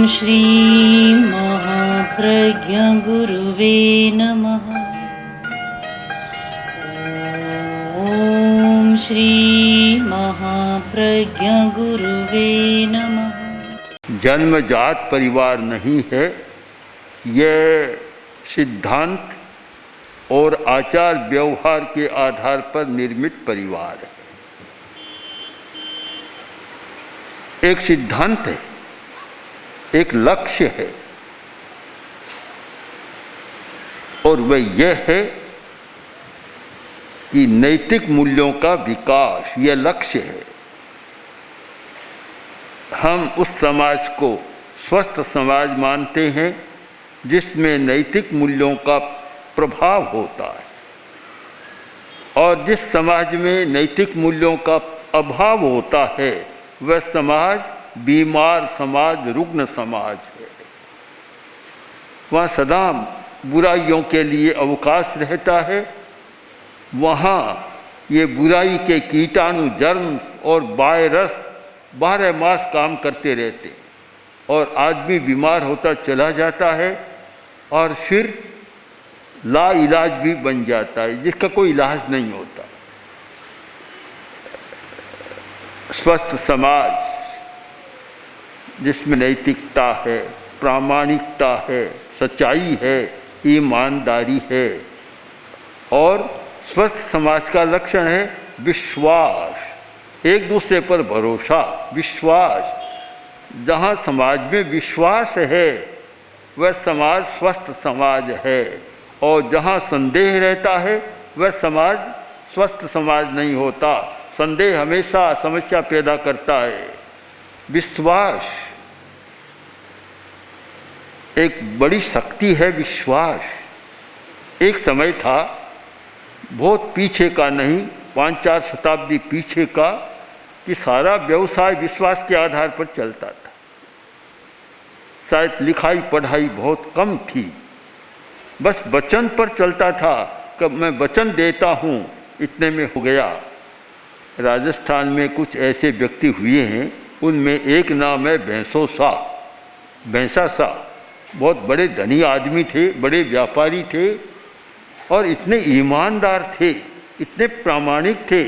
श्री महाप्रज्ञ गुरुवे नमः। ओम श्री महाप्रज्ञ गुरुवे नमः। जन्मजात परिवार नहीं है, यह सिद्धांत और आचार व्यवहार के आधार पर निर्मित परिवार है। एक सिद्धांत है, एक लक्ष्य है, और वह यह है कि नैतिक मूल्यों का विकास, यह लक्ष्य है। हम उस समाज को स्वस्थ समाज मानते हैं जिसमें नैतिक मूल्यों का प्रभाव होता है, और जिस समाज में नैतिक मूल्यों का अभाव होता है वह समाज बीमार समाज, रुग्ण समाज है। वहाँ सदा बुराइयों के लिए अवकाश रहता है। वहाँ ये बुराई के कीटाणु, जर्म और वायरस 12 मास काम करते रहते हैं, और आदमी बीमार होता चला जाता है और फिर ला इलाज भी बन जाता है, जिसका कोई इलाज नहीं होता। स्वस्थ समाज जिसमें नैतिकता है, प्रामाणिकता है, सच्चाई है, ईमानदारी है, और स्वस्थ समाज का लक्षण है विश्वास, एक दूसरे पर भरोसा, विश्वास। जहाँ समाज में विश्वास है वह समाज स्वस्थ समाज है, और जहाँ संदेह रहता है वह समाज स्वस्थ समाज नहीं होता। संदेह हमेशा समस्या पैदा करता है। विश्वास एक बड़ी शक्ति है। विश्वास एक समय था, बहुत पीछे का नहीं, 5-4 शताब्दी पीछे का, कि सारा व्यवसाय विश्वास के आधार पर चलता था। शायद लिखाई पढ़ाई बहुत कम थी, बस वचन पर चलता था कि मैं वचन देता हूँ, इतने में हो गया। राजस्थान में कुछ ऐसे व्यक्ति हुए हैं, उनमें एक नाम है भैंसो शाह। भैंसा शाह बहुत बड़े धनी आदमी थे, बड़े व्यापारी थे, और इतने ईमानदार थे, इतने प्रामाणिक थे।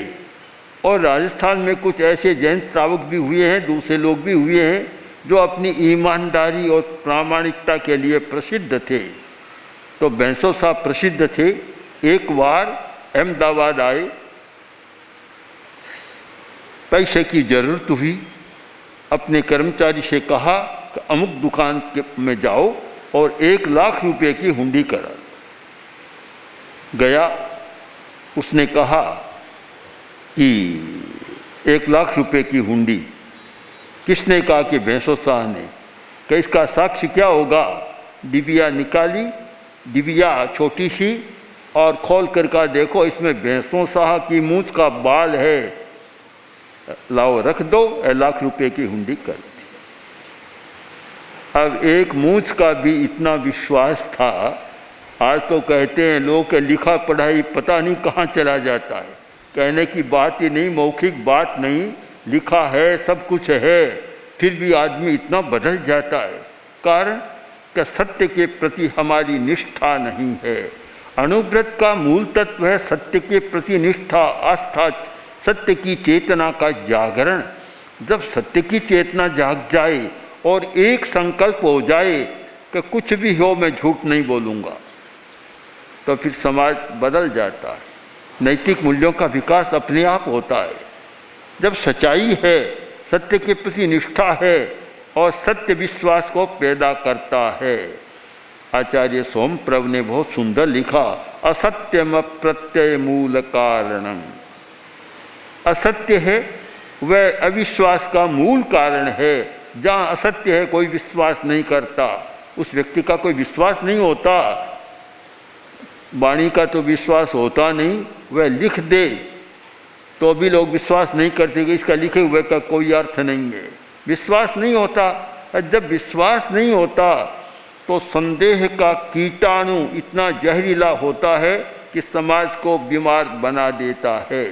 और राजस्थान में कुछ ऐसे जैन श्रावक भी हुए हैं, दूसरे लोग भी हुए हैं, जो अपनी ईमानदारी और प्रामाणिकता के लिए प्रसिद्ध थे। तो भैंसो साहब प्रसिद्ध थे। एक बार अहमदाबाद आए, पैसे की ज़रूरत हुई। अपने कर्मचारी से कहा कि अमुक दुकान में जाओ और 1 लाख रुपए की हुंडी करा। गया, उसने कहा कि 1 लाख रुपए की हुंडी। किसने कहा? कि भैंसो शाह ने। कि इसका साक्ष्य क्या होगा? डिबिया निकाली, डिबिया छोटी सी, और खोल कर का देखो, इसमें भैंसो शाह की मूंछ का बाल है, लाओ रख दो, 1 लाख रुपए की हुंडी कर दी। अब एक मूंछ का भी इतना विश्वास था। आज तो कहते हैं लोग के लिखा पढ़ाई पता नहीं कहाँ चला जाता है। कहने की बात ही नहीं, मौखिक बात नहीं, लिखा है, सब कुछ है, फिर भी आदमी इतना बदल जाता है। कारण कि सत्य के प्रति हमारी निष्ठा नहीं है। अनुव्रत का मूल तत्व है सत्य के प्रति निष्ठा, आस्था, सत्य की चेतना का जागरण। जब सत्य की चेतना जाग जाए और एक संकल्प हो जाए कि कुछ भी हो मैं झूठ नहीं बोलूँगा, तो फिर समाज बदल जाता है। नैतिक मूल्यों का विकास अपने आप होता है। जब सच्चाई है, सत्य के प्रति निष्ठा है, और सत्य विश्वास को पैदा करता है। आचार्य सोमप्रभ ने बहुत सुंदर लिखा, असत्यम प्रत्यय मूल कारणम। असत्य है वह अविश्वास का मूल कारण है। जहाँ असत्य है कोई विश्वास नहीं करता, उस व्यक्ति का कोई विश्वास नहीं होता। वाणी का तो विश्वास होता नहीं, वह लिख दे तो भी लोग विश्वास नहीं करते कि इसका लिखे हुए का कोई अर्थ नहीं है। विश्वास नहीं होता। जब विश्वास नहीं होता तो संदेह का कीटाणु इतना जहरीला होता है कि समाज को बीमार बना देता है।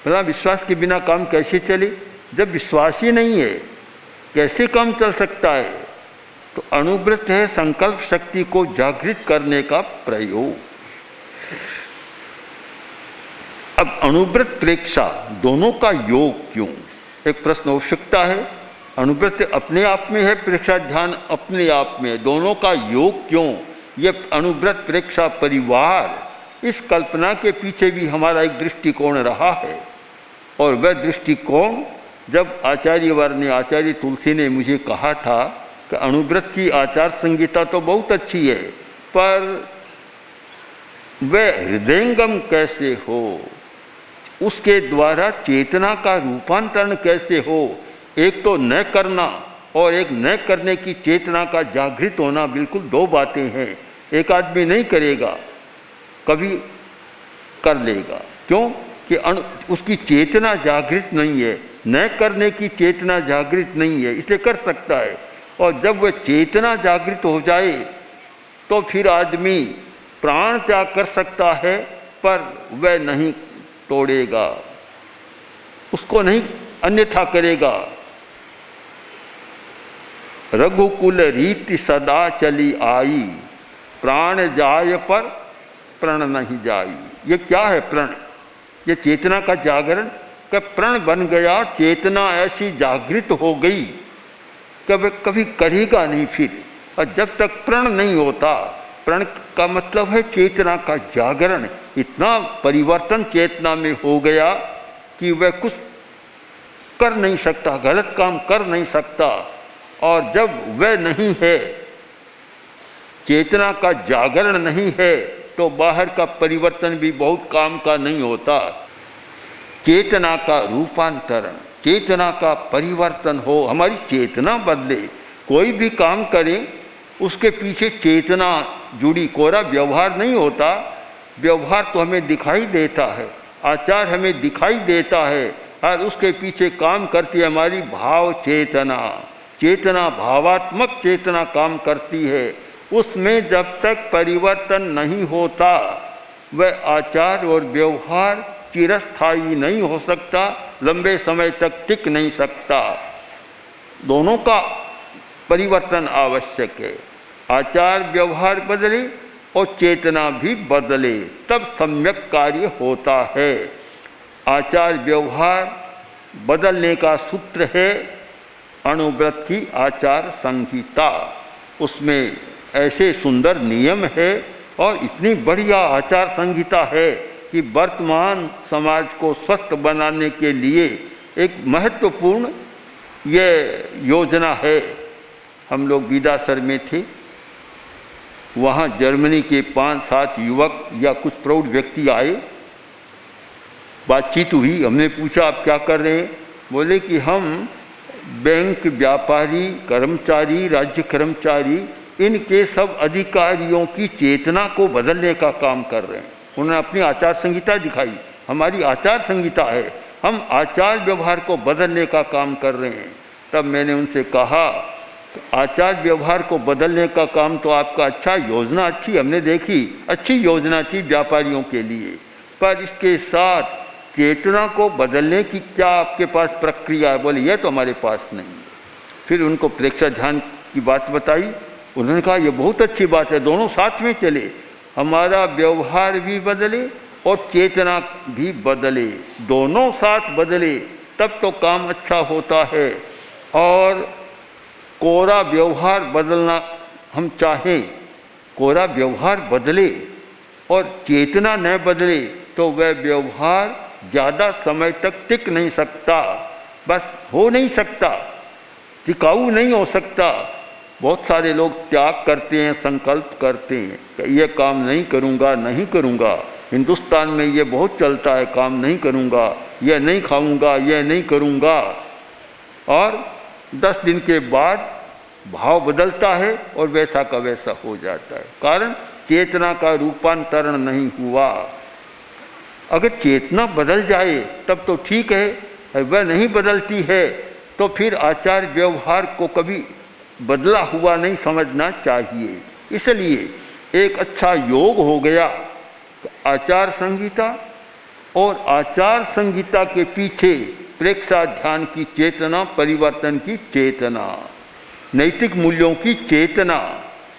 भला विश्वास के बिना काम कैसे चले? जब विश्वास ही नहीं है कैसे काम चल सकता है? तो अनुव्रत है संकल्प शक्ति को जागृत करने का प्रयोग। अब अनुव्रत प्रेक्षा दोनों का योग क्यों, एक प्रश्न हो सकता है। अनुव्रत अपने आप में है, प्रेक्षा ध्यान अपने आप में है, दोनों का योग क्यों? ये अनुव्रत प्रेक्षा परिवार, इस कल्पना के पीछे भी हमारा एक दृष्टिकोण रहा है। और वह दृष्टिकोण जब आचार्य तुलसी ने मुझे कहा था कि अनुव्रत की आचार संहिता तो बहुत अच्छी है, पर वह हृदयंगम कैसे हो, उसके द्वारा चेतना का रूपांतरण कैसे हो। एक तो न करना और एक न करने की चेतना का जागृत होना बिल्कुल दो बातें हैं। एक आदमी नहीं करेगा, कभी कर लेगा, क्यों कि उसकी चेतना जागृत नहीं है, न करने की चेतना जागृत नहीं है, इसलिए कर सकता है। और जब वह चेतना जागृत हो जाए तो फिर आदमी प्राण त्याग कर सकता है, पर वह नहीं तोड़ेगा, उसको नहीं अन्यथा करेगा। रघुकुल रीति सदा चली आई, प्राण जाय पर प्रण नहीं जाई। ये क्या है प्रण? ये चेतना का जागरण का प्रण बन गया, चेतना ऐसी जागृत हो गई कि वह कभी करेगा नहीं फिर। और जब तक प्रण नहीं होता, प्रण का मतलब है चेतना का जागरण, इतना परिवर्तन चेतना में हो गया कि वह कुछ कर नहीं सकता, गलत काम कर नहीं सकता। और जब वह नहीं है, चेतना का जागरण नहीं है, तो बाहर का परिवर्तन भी बहुत काम का नहीं होता। चेतना का रूपांतरण, चेतना का परिवर्तन हो, हमारी चेतना बदले। कोई भी काम करें उसके पीछे चेतना जुड़ी, कोरा व्यवहार नहीं होता। व्यवहार तो हमें दिखाई देता है, आचार हमें दिखाई देता है, और उसके पीछे काम करती है हमारी भाव चेतना। चेतना भावात्मक चेतना काम करती है। उसमें जब तक परिवर्तन नहीं होता, वह आचार और व्यवहार चिरस्थायी नहीं हो सकता, लंबे समय तक टिक नहीं सकता। दोनों का परिवर्तन आवश्यक है। आचार व्यवहार बदले और चेतना भी बदले, तब सम्यक कार्य होता है। आचार व्यवहार बदलने का सूत्र है अनुव्रत की आचार संहिता। उसमें ऐसे सुंदर नियम है और इतनी बढ़िया आचार संहिता है कि वर्तमान समाज को स्वस्थ बनाने के लिए एक महत्वपूर्ण ये योजना है। हम लोग विदासर में थे, वहाँ जर्मनी के 5-7 युवक या कुछ प्रौढ़ व्यक्ति आए, बातचीत हुई, हमने पूछा आप क्या कर रहे हैं? बोले कि हम बैंक व्यापारी, कर्मचारी, राज्य कर्मचारी, इनके सब अधिकारियों की चेतना को बदलने का काम कर रहे हैं। उन्होंने अपनी आचार संहिता दिखाई, हमारी आचार संहिता है, हम आचार व्यवहार को बदलने का काम कर रहे हैं। तब मैंने उनसे कहा आचार व्यवहार को बदलने का काम तो आपका अच्छा, योजना अच्छी हमने देखी, अच्छी योजना थी व्यापारियों के लिए, पर इसके साथ चेतना को बदलने की क्या आपके पास प्रक्रिया है? बोले यह तो हमारे पास नहीं है। फिर उनको प्रेक्षा ध्यान की बात बताई, उन्होंने कहा ये बहुत अच्छी बात है, दोनों साथ में चले, हमारा व्यवहार भी बदले और चेतना भी बदले, दोनों साथ बदले, तब तो काम अच्छा होता है। और कोरा व्यवहार बदलना हम चाहें, कोरा व्यवहार बदले और चेतना न बदले तो वह व्यवहार ज़्यादा समय तक टिक नहीं सकता, बस हो नहीं सकता, टिकाऊ नहीं हो सकता। बहुत सारे लोग त्याग करते हैं, संकल्प करते हैं कि ये काम नहीं करूँगा, नहीं करूँगा। हिंदुस्तान में ये बहुत चलता है, काम नहीं करूँगा, यह नहीं खाऊँगा, यह नहीं करूँगा, और 10 दिन के बाद भाव बदलता है और वैसा का वैसा हो जाता है। कारण चेतना का रूपांतरण नहीं हुआ। अगर चेतना बदल जाए तब तो ठीक है, वह नहीं बदलती है तो फिर आचार व्यवहार को कभी बदला हुआ नहीं समझना चाहिए। इसलिए एक अच्छा योग हो गया आचार संहिता, और आचार संहिता के पीछे प्रेक्षा ध्यान की चेतना, परिवर्तन की चेतना। नैतिक मूल्यों की चेतना,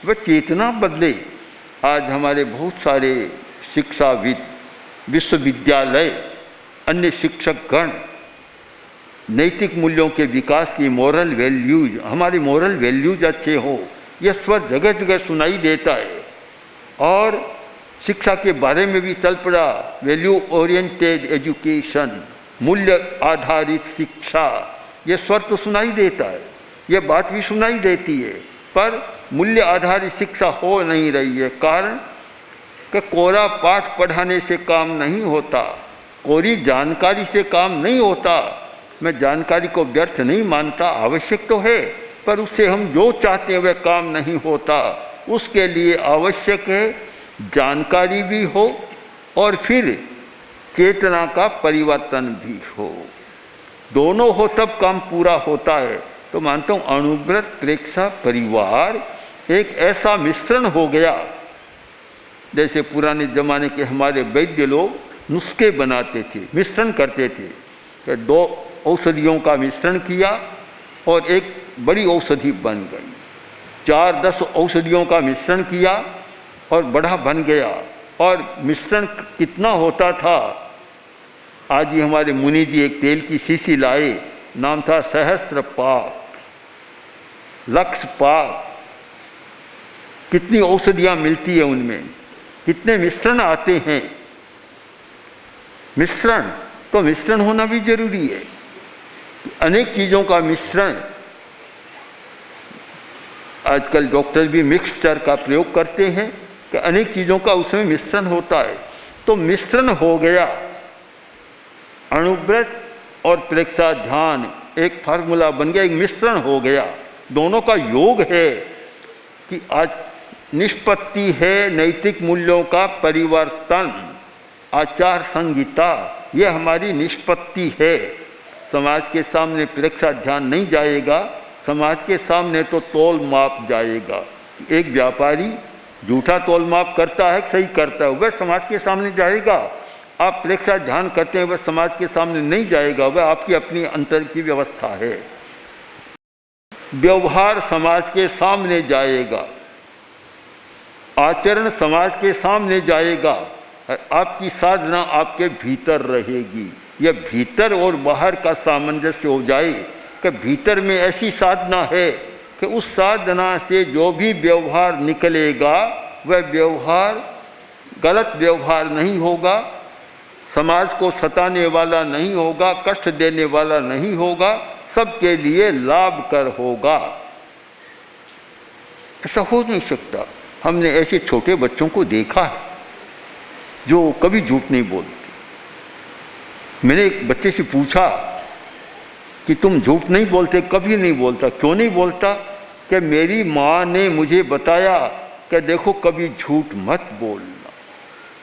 वह चेतना बदले। आज हमारे बहुत सारे शिक्षाविद, विश्वविद्यालय, अन्य शिक्षकगण नैतिक मूल्यों के विकास की मोरल वैल्यूज, हमारी मोरल वैल्यूज अच्छे हो, यह स्वर जगह जगह सुनाई देता है। और शिक्षा के बारे में भी चल पड़ा, वैल्यू ओरिएंटेड एजुकेशन, मूल्य आधारित शिक्षा, यह स्वर तो सुनाई देता है, यह बात भी सुनाई देती है, पर मूल्य आधारित शिक्षा हो नहीं रही है। कारण कि कोरा पाठ पढ़ाने से काम नहीं होता, कोरी जानकारी से काम नहीं होता। मैं जानकारी को व्यर्थ नहीं मानता, आवश्यक तो है, पर उससे हम जो चाहते हैं वह काम नहीं होता। उसके लिए आवश्यक है जानकारी भी हो और फिर चेतना का परिवर्तन भी हो, दोनों हो तब काम पूरा होता है। तो मानता हूँ अणुव्रत प्रेक्षा परिवार एक ऐसा मिश्रण हो गया, जैसे पुराने ज़माने के हमारे वैद्य लोग नुस्खे बनाते थे, मिश्रण करते थे कि 2 औषधियों का मिश्रण किया और एक बड़ी औषधि बन गई। 4-10 औषधियों का मिश्रण किया और बड़ा बन गया। और मिश्रण कितना होता था, आज ही हमारे मुनि जी एक तेल की शीशी लाए, नाम था सहस्त्र पाक, लक्ष पाक। कितनी औषधियाँ मिलती है उनमें, कितने मिश्रण आते हैं। मिश्रण तो मिश्रण होना भी जरूरी है, अनेक चीज़ों का मिश्रण। आजकल डॉक्टर भी मिक्सचर का प्रयोग करते हैं कि अनेक चीज़ों का उसमें मिश्रण होता है। तो मिश्रण हो गया, अणुव्रत और प्रेक्षा ध्यान एक फार्मूला बन गया, एक मिश्रण हो गया। दोनों का योग है कि आज निष्पत्ति है नैतिक मूल्यों का परिवर्तन, आचार संहिता, यह हमारी निष्पत्ति है। समाज के सामने प्रेक्षा ध्यान नहीं जाएगा, समाज के सामने तो तोल माप जाएगा। एक व्यापारी झूठा तोल माप करता है, सही करता है, वह समाज के सामने जाएगा। आप प्रेक्षा ध्यान करते हैं, वह समाज के सामने नहीं जाएगा, वह आपकी अपनी अंतर की व्यवस्था है। व्यवहार समाज के सामने जाएगा, आचरण समाज के सामने जाएगा। आपकी साधना आपके भीतर रहेगी। यह भीतर और बाहर का सामंजस्य हो जाए कि भीतर में ऐसी साधना है कि उस साधना से जो भी व्यवहार निकलेगा वह व्यवहार गलत व्यवहार नहीं होगा, समाज को सताने वाला नहीं होगा, कष्ट देने वाला नहीं होगा, सबके लिए लाभकर होगा। ऐसा हो नहीं सकता। हमने ऐसे छोटे बच्चों को देखा है जो कभी झूठ नहीं बोलते। मैंने एक बच्चे से पूछा कि तुम झूठ नहीं बोलते, कभी नहीं बोलता, क्यों नहीं बोलता? कि मेरी माँ ने मुझे बताया कि देखो कभी झूठ मत बोलना,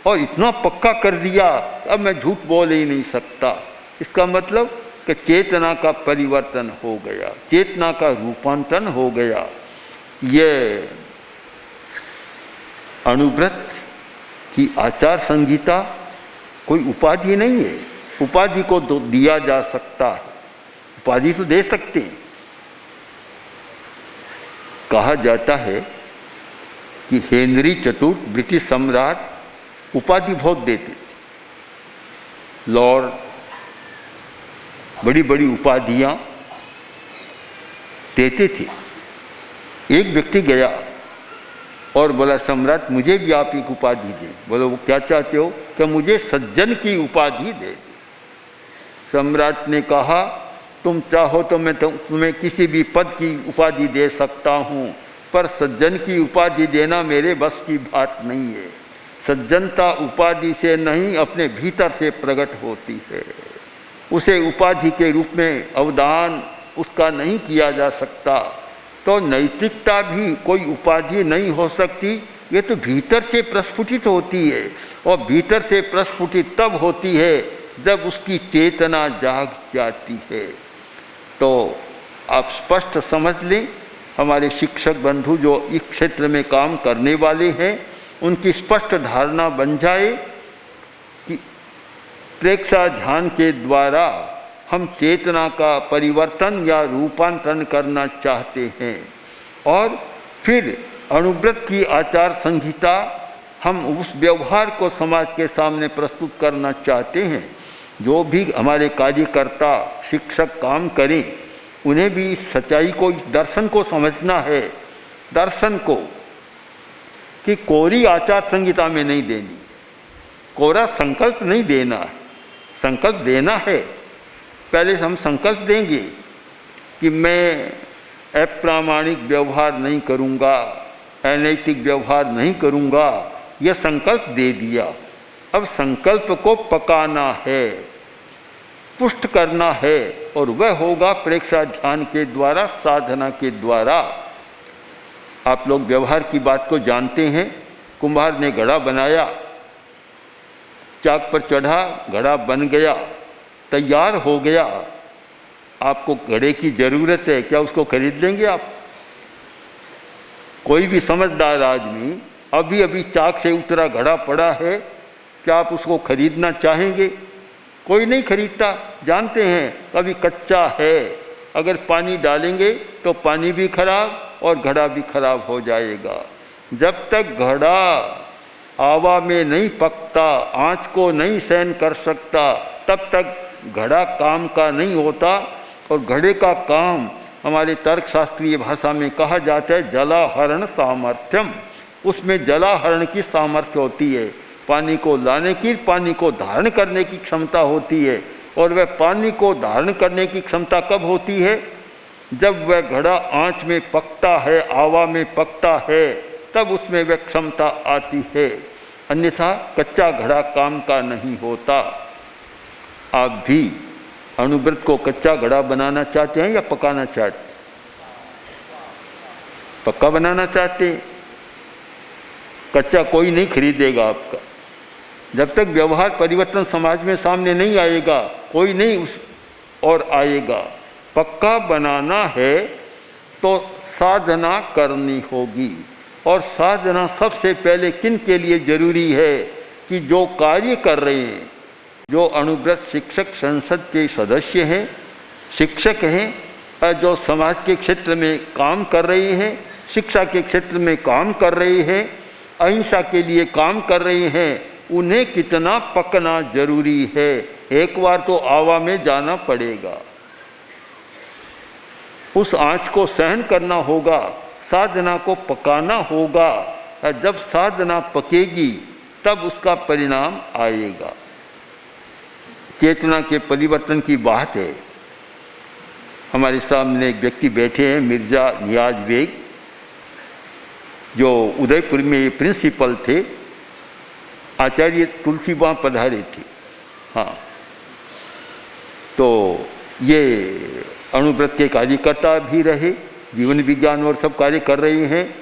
और इतना पक्का कर दिया अब मैं झूठ बोल ही नहीं सकता। इसका मतलब कि चेतना का परिवर्तन हो गया, चेतना का रूपांतरण हो गया। ये अणुव्रत की आचार संहिता कोई उपाधि नहीं है। उपाधि को तो दिया जा सकता है, उपाधि तो दे सकते हैं। कहा जाता है कि हेनरी चतुर्थ ब्रिटिश सम्राट उपाधि बहुत देते थे, लॉर्ड, बड़ी बड़ी उपाधियां देते थे। एक व्यक्ति गया और बोला सम्राट मुझे भी आप एक उपाधि दें। बोलो वो क्या चाहते हो? कि मुझे सज्जन की उपाधि दे दे। सम्राट ने कहा तुम चाहो तो मैं तुम्हें किसी भी पद की उपाधि दे सकता हूँ, पर सज्जन की उपाधि देना मेरे बस की बात नहीं है। सज्जनता उपाधि से नहीं अपने भीतर से प्रकट होती है, उसे उपाधि के रूप में अवदान उसका नहीं किया जा सकता। तो नैतिकता भी कोई उपाधि नहीं हो सकती, ये तो भीतर से प्रस्फुटित होती है, और भीतर से प्रस्फुटित तब होती है जब उसकी चेतना जाग जाती है। तो आप स्पष्ट समझ लें, हमारे शिक्षक बंधु जो इस क्षेत्र में काम करने वाले हैं उनकी स्पष्ट धारणा बन जाए कि प्रेक्षा ध्यान के द्वारा हम चेतना का परिवर्तन या रूपांतरण करना चाहते हैं। और फिर अनुव्रत की आचार संहिता हम उस व्यवहार को समाज के सामने प्रस्तुत करना चाहते हैं। जो भी हमारे कार्यकर्ता शिक्षक काम करें उन्हें भी इस सच्चाई को, इस दर्शन को समझना है, दर्शन को, कि कोरी आचार संहिता में नहीं देनी, कोरा संकल्प नहीं देना है। संकल्प देना है, पहले हम संकल्प देंगे कि मैं अप्रामाणिक व्यवहार नहीं करूँगा, अनैतिक व्यवहार नहीं करूँगा, यह संकल्प दे दिया। अब संकल्प को पकाना है, पुष्ट करना है, और वह होगा प्रेक्षा ध्यान के द्वारा, साधना के द्वारा। आप लोग व्यवहार की बात को जानते हैं। कुम्हार ने घड़ा बनाया, चाक पर चढ़ा, घड़ा बन गया, तैयार हो गया। आपको घड़े की ज़रूरत है, क्या उसको खरीद लेंगे आप? कोई भी समझदार आदमी, अभी अभी चाक से उतरा घड़ा पड़ा है, क्या आप उसको खरीदना चाहेंगे? कोई नहीं खरीदता। जानते हैं कभी कच्चा है, अगर पानी डालेंगे तो पानी भी खराब और घड़ा भी खराब हो जाएगा। जब तक घड़ा आवा में नहीं पकता, आँच को नहीं सहन कर सकता, तब तक घड़ा काम का नहीं होता। और घड़े का काम हमारे तर्कशास्त्रीय भाषा में कहा जाता है जलाहरण सामर्थ्यम। उसमें जलाहरण की सामर्थ्य होती है, पानी को लाने की, पानी को धारण करने की क्षमता होती है। और वह पानी को धारण करने की क्षमता कब होती है? जब वह घड़ा आँच में पकता है, आवा में पकता है, तब उसमें वह क्षमता आती है। अन्यथा कच्चा घड़ा काम का नहीं होता। आप भी अनुव्रत को कच्चा घड़ा बनाना चाहते हैं या पकाना चाहते हैं? पक्का बनाना चाहते हैं। कच्चा कोई नहीं खरीदेगा आपका। जब तक व्यवहार परिवर्तन समाज में सामने नहीं आएगा, कोई नहीं उस और आएगा। पक्का बनाना है तो साधना करनी होगी। और साधना सबसे पहले किन के लिए जरूरी है? कि जो कार्य कर रहे हैं, जो अनुव्रत शिक्षक संसद के सदस्य हैं, शिक्षक हैं, जो समाज के क्षेत्र में काम कर रहे हैं, शिक्षा के क्षेत्र में काम कर रहे हैं, अहिंसा के लिए काम कर रहे हैं, उन्हें कितना पकना जरूरी है। एक बार तो आवा में जाना पड़ेगा, उस आँच को सहन करना होगा, साधना को पकाना होगा। जब साधना पकेगी तब उसका परिणाम आएगा। चेतना के परिवर्तन की बात है। हमारे सामने एक व्यक्ति बैठे हैं, मिर्ज़ा नियाज बेग, जो उदयपुर में प्रिंसिपल थे, आचार्य तुलसी वहाँ पधारे थे। हाँ, तो ये अनुव्रत के कार्यकर्ता भी रहे, जीवन विज्ञान और सब कार्य कर रहे हैं।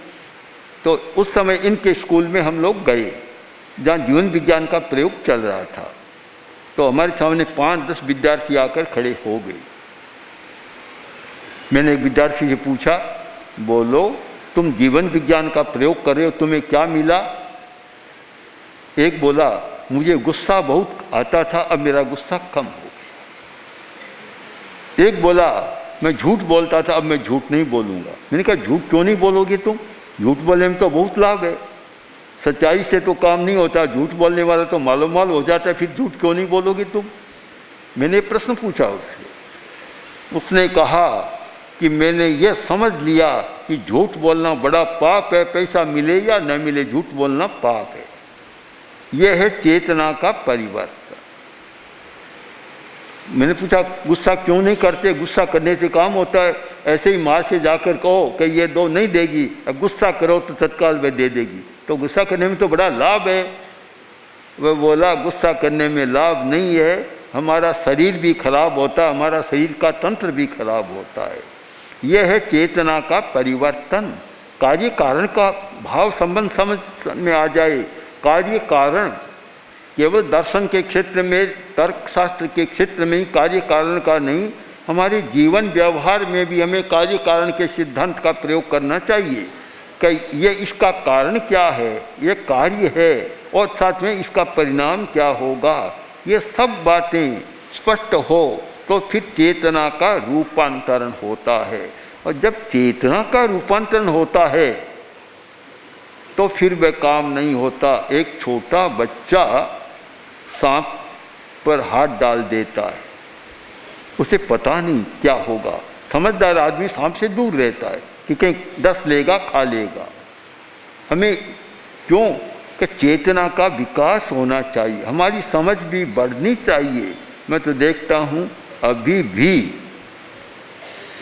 तो उस समय इनके स्कूल में हम लोग गए, जहाँ जीवन विज्ञान का प्रयोग चल रहा था। तो हमारे सामने 5-10 विद्यार्थी आकर खड़े हो गए। मैंने एक विद्यार्थी से पूछा, बोलो तुम जीवन विज्ञान का प्रयोग कर रहे हो, तुम्हें क्या मिला? एक बोला, मुझे गुस्सा बहुत आता था, अब मेरा गुस्सा कम हो गया। एक बोला, मैं झूठ बोलता था, अब मैं झूठ नहीं बोलूँगा। मैंने कहा, झूठ क्यों नहीं बोलोगे तुम? झूठ बोलने में तो बहुत लाभ है। सच्चाई से तो काम नहीं होता, झूठ बोलने वाला तो मालूम हो जाता है, फिर झूठ क्यों नहीं बोलोगे तुम? मैंने प्रश्न पूछा उससे। उसने कहा कि मैंने ये समझ लिया कि झूठ बोलना बड़ा पाप है, पैसा मिले या न मिले झूठ बोलना पाप है। यह है चेतना का परिवर्तन। मैंने पूछा, गुस्सा क्यों नहीं करते? गुस्सा करने से काम होता है। ऐसे ही माँ से जाकर कहो कि ये दो नहीं देगी, अब गुस्सा करो तो तत्काल वह दे देगी। तो गुस्सा करने में तो बड़ा लाभ है। वह बोला, गुस्सा करने में लाभ नहीं है, हमारा शरीर भी खराब होता है, हमारा शरीर का तंत्र भी खराब होता है। यह है चेतना का परिवर्तन। कार्य कारण का भाव संबंध समझ में आ जाए। कार्य कारण केवल दर्शन के क्षेत्र में, तर्कशास्त्र के क्षेत्र में ही कार्य कारण का नहीं, हमारे जीवन व्यवहार में भी हमें कार्य कारण के सिद्धांत का प्रयोग करना चाहिए कि ये इसका कारण क्या है, ये कार्य है, और साथ में इसका परिणाम क्या होगा। ये सब बातें स्पष्ट हो तो फिर चेतना का रूपांतरण होता है। और जब चेतना का रूपांतरण होता है तो फिर वह काम नहीं होता। एक छोटा बच्चा सांप पर हाथ डाल देता है, उसे पता नहीं क्या होगा। समझदार आदमी सांप से दूर रहता है कि कहीं डस लेगा, खा लेगा। हमें क्यों कि चेतना का विकास होना चाहिए, हमारी समझ भी बढ़नी चाहिए। मैं तो देखता हूँ अभी भी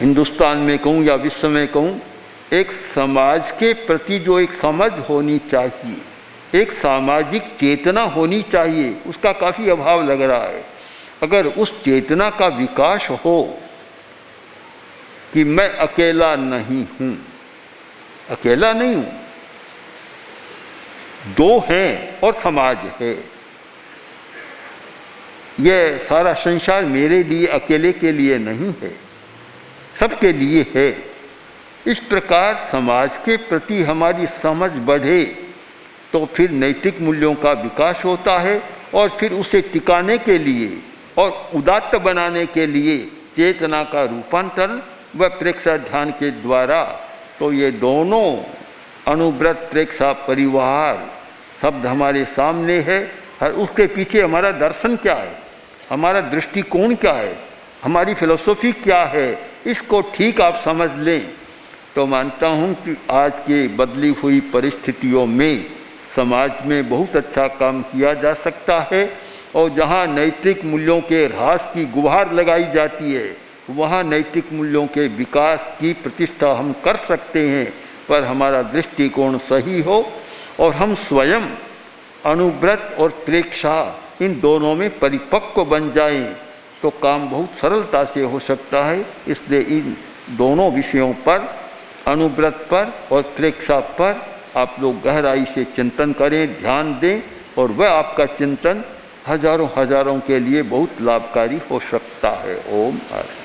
हिंदुस्तान में कहूँ या विश्व में कहूँ, एक समाज के प्रति जो एक समझ होनी चाहिए, एक सामाजिक चेतना होनी चाहिए, उसका काफ़ी अभाव लग रहा है। अगर उस चेतना का विकास हो कि मैं अकेला नहीं हूँ, अकेला नहीं हूँ, दो हैं और समाज है, यह सारा संसार मेरे लिए अकेले के लिए नहीं है, सबके लिए है। इस प्रकार समाज के प्रति हमारी समझ बढ़े तो फिर नैतिक मूल्यों का विकास होता है, और फिर उसे टिकाने के लिए और उदात्त बनाने के लिए चेतना का रूपांतरण व प्रेक्षा ध्यान के द्वारा। तो ये दोनों अनुव्रत प्रेक्षा परिवार शब्द हमारे सामने है। हर उसके पीछे हमारा दर्शन क्या है, हमारा दृष्टिकोण क्या है, हमारी फिलॉसफी क्या है, इसको ठीक आप समझ लें तो मानता हूँ कि आज के बदली हुई परिस्थितियों में समाज में बहुत अच्छा काम किया जा सकता है। और जहाँ नैतिक मूल्यों के ह्रास की गुहार लगाई जाती है, वहाँ नैतिक मूल्यों के विकास की प्रतिष्ठा हम कर सकते हैं, पर हमारा दृष्टिकोण सही हो और हम स्वयं अनुव्रत और प्रेक्षा इन दोनों में परिपक्व बन जाएं तो काम बहुत सरलता से हो सकता है। इसलिए इन दोनों विषयों पर, अनुव्रत पर और प्रेक्षा पर आप लोग गहराई से चिंतन करें, ध्यान दें, और वह आपका चिंतन हजारों हजारों के लिए बहुत लाभकारी हो सकता है। ओम हरि।